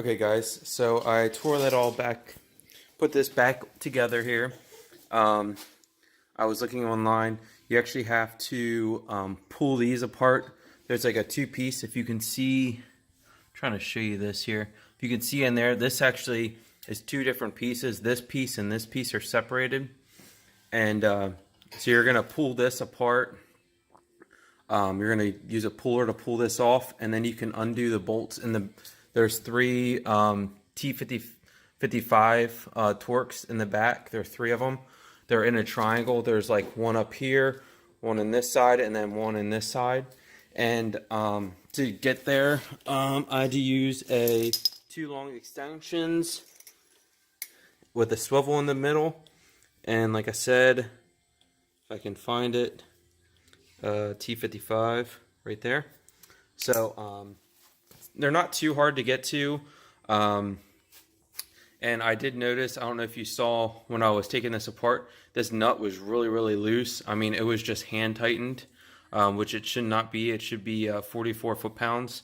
Okay guys, so I tore that all back, put this back together here. I was looking online. You actually have to pull these apart. There's like a two-piece. If you can see, I'm trying to show you this here. If you can see in there, this actually is two different pieces. This piece and this piece are separated. And so you're going to pull this apart. You're going to use a puller to pull this off, and then you can undo the bolts. And there's three T55 Torx in the back. There are three of them. They're in a triangle. There's like one up here, one on this side, and then one in this side. And to get there, I had to use two long extensions with a swivel in the middle. And like I said, if I can find it, T55 right there. So they're not too hard to get to. And I did notice, I don't know if you saw when I was taking this apart, this nut was really loose. I mean, it was just hand tightened, which it should not be. It should be 44 foot-pounds.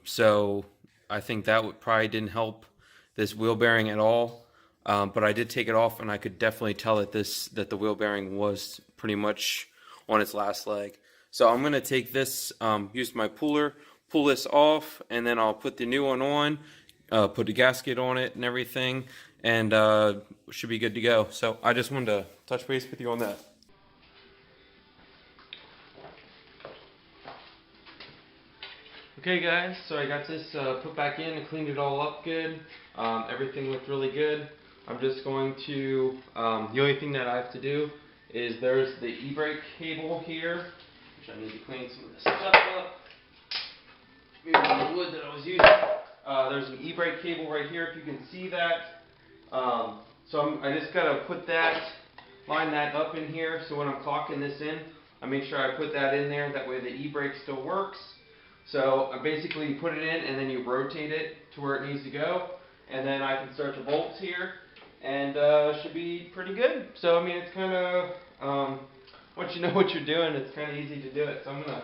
So I think that probably didn't help this wheel bearing at all. But I did take it off, and I could definitely tell that the wheel bearing was pretty much on its last leg. So I'm going to take this, use my puller, pull this off, and then I'll put the new one on. Put a gasket on it and everything, and should be good to go. So I just wanted to touch base with you on that. Okay guys, so I got this put back in and cleaned it all up good. Everything looked really good. I'm just going to, the only thing that I have to do is there's the e-brake cable here, which I need to clean some of this stuff up. Maybe the wood that I was using. There's an e-brake cable right here, if you can see that. So I just got to put that, line that up in here, so when I'm clocking this in, I make sure I put that in there, that way the e-brake still works. So basically you put it in and then you rotate it to where it needs to go, and then I can start the bolts here, and it should be pretty good. So I mean, it's kind of, once you know what you're doing, it's kind of easy to do it. So I'm going to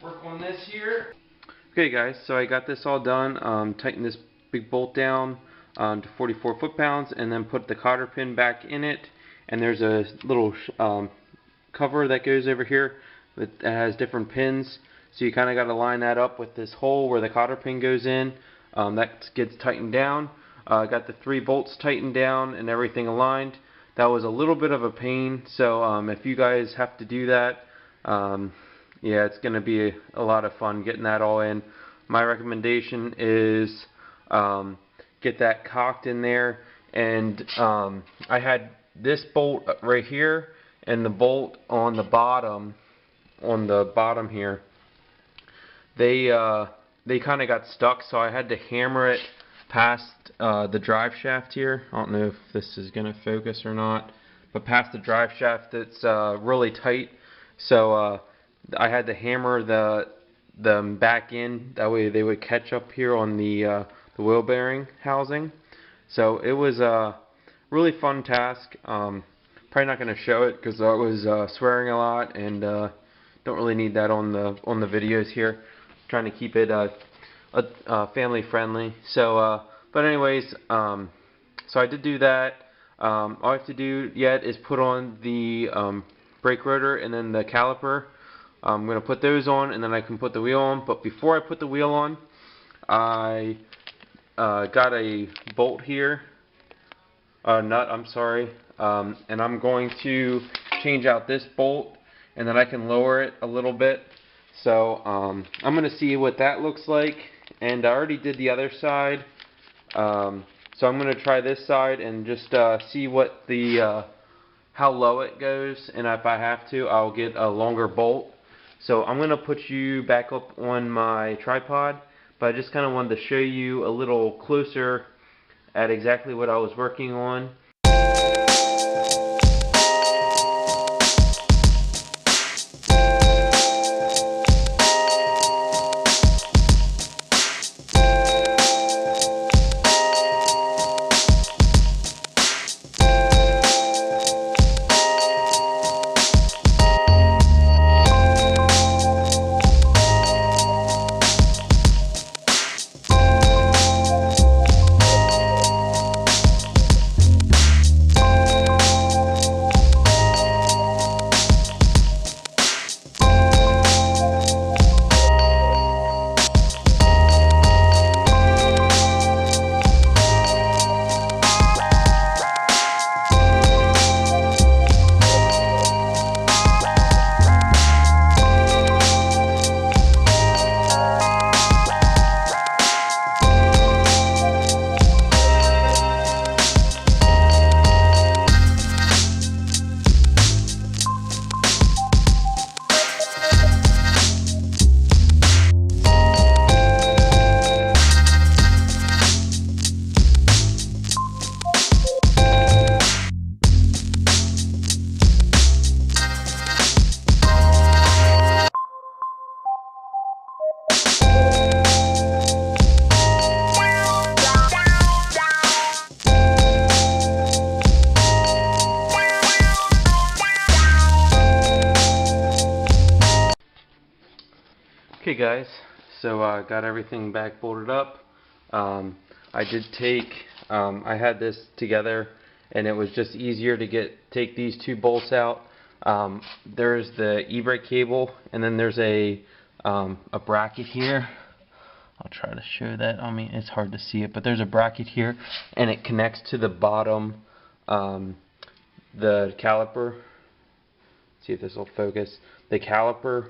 work on this here. Okay guys, so I got this all done, tighten this big bolt down to 44 foot-pounds, and then put the cotter pin back in it, and there's a little cover that goes over here that has different pins, so you kind of got to line that up with this hole where the cotter pin goes in. That gets tightened down. I got the three bolts tightened down and everything aligned. That was a little bit of a pain, so if you guys have to do that, yeah, it's going to be a lot of fun getting that all in. My recommendation is get that cocked in there. And I had this bolt right here and the bolt on the bottom here. They kind of got stuck, so I had to hammer it past the drive shaft here. I don't know if this is going to focus or not, but past the drive shaft, it's really tight. So I had to hammer them back in, that way they would catch up here on the wheel bearing housing. So it was a really fun task. Probably not going to show it because I was swearing a lot, and don't really need that on the videos here. I'm trying to keep it family friendly. So but anyways, so I did do that. All I have to do yet is put on the brake rotor and then the caliper. I'm going to put those on, and then I can put the wheel on. But before I put the wheel on, I got a bolt here, nut, I'm sorry, and I'm going to change out this bolt, and then I can lower it a little bit. So I'm going to see what that looks like, and I already did the other side. So I'm going to try this side and just see what how low it goes, and if I have to, I'll get a longer bolt. So I'm going to put you back up on my tripod, but I just kind of wanted to show you a little closer at exactly what I was working on. Okay guys, so got everything back bolted up. I did take, I had this together and it was just easier to take these two bolts out. There's the e-brake cable and then there's a bracket here. I'll try to show that. I mean, it's hard to see it, but there's a bracket here and it connects to the bottom, the caliper. See if this will focus. The caliper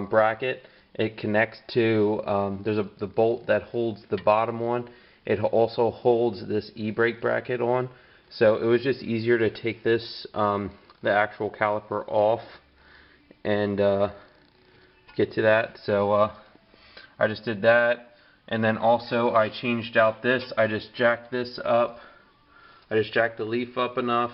bracket, it connects to, there's the bolt that holds the bottom one. It also holds this e-brake bracket on. So it was just easier to take this, the actual caliper off and get to that. So I just did that. And then also I changed out this. I just jacked this up. I just jacked the leaf up enough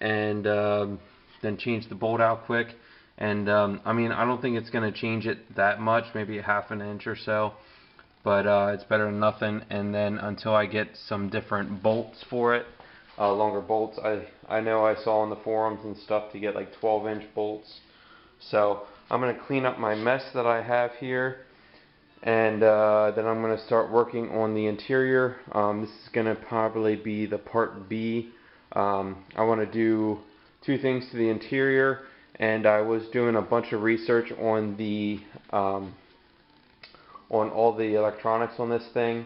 and then change the bolt out quick. And I mean, I don't think it's going to change it that much, maybe a half an inch or so, but it's better than nothing. And then until I get some different bolts for it, longer bolts, I know I saw on the forums and stuff to get like 12-inch bolts. So I'm going to clean up my mess that I have here, and then I'm going to start working on the interior. This is going to probably be the part B. I want to do two things to the interior, and I was doing a bunch of research on the on all the electronics on this thing,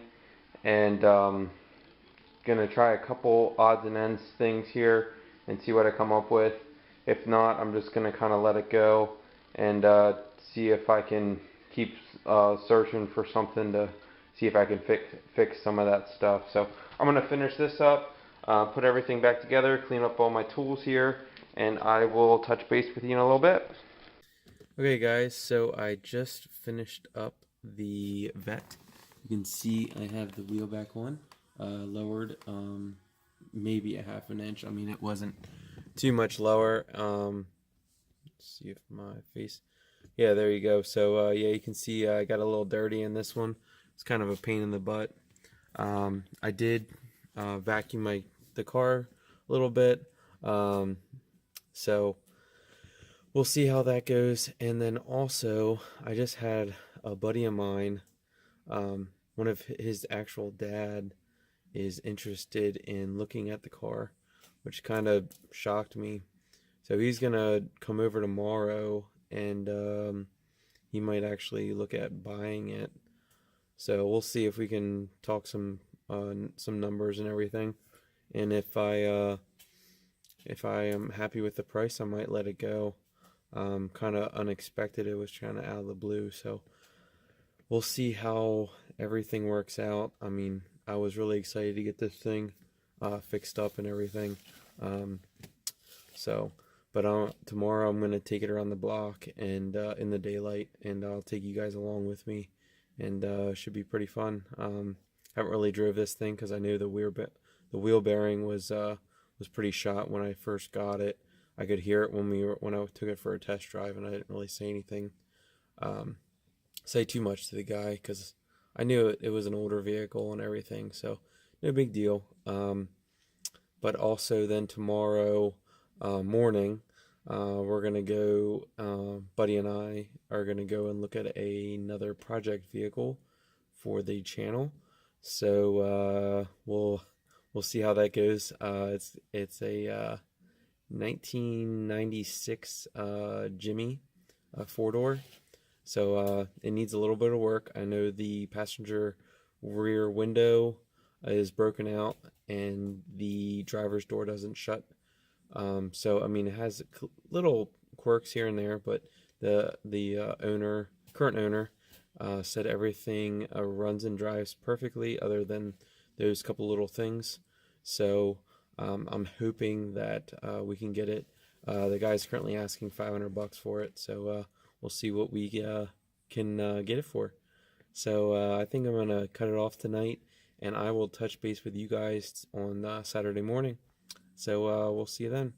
and gonna try a couple odds and ends things here and see what I come up with. If not, I'm just gonna kind of let it go and see if I can keep searching for something to see if I can fix some of that stuff. So I'm gonna finish this up, put everything back together, clean up all my tools here, and I will touch base with you in a little bit. Okay guys, so I just finished up the Vette. You can see I have the wheel back on, lowered maybe a half an inch. I mean, it wasn't too much lower. Let's see if my face, yeah, there you go. So yeah, you can see I got a little dirty in this one. It's kind of a pain in the butt. I did vacuum the car a little bit. So we'll see how that goes. And then also, I just had a buddy of mine, one of his actual dad is interested in looking at the car, which kind of shocked me. So he's gonna come over tomorrow, and he might actually look at buying it. So we'll see if we can talk some numbers and everything. And if I am happy with the price, I might let it go. Kind of unexpected. It was kind of out of the blue. So we'll see how everything works out. I mean, I was really excited to get this thing fixed up and everything. But tomorrow I'm going to take it around the block and in the daylight, and I'll take you guys along with me, and it should be pretty fun. Haven't really drove this thing because I knew the wheel bearing was pretty shot when I first got it. I could hear it when I took it for a test drive, and I didn't really say anything, say too much to the guy because I knew it was an older vehicle and everything, so no big deal. But also then tomorrow morning, we're gonna go. Buddy and I are gonna go and look at another project vehicle for the channel. So we'll see how that goes. It's a 1996 Jimmy, 4-door. So it needs a little bit of work. I know the passenger rear window is broken out and the driver's door doesn't shut. So I mean, it has little quirks here and there, but the current owner, said everything runs and drives perfectly, other than those couple little things. So I'm hoping that we can get it. The guy's currently asking $500 for it, so we'll see what we can get it for. So I think I'm gonna cut it off tonight, and I will touch base with you guys on Saturday morning. So we'll see you then.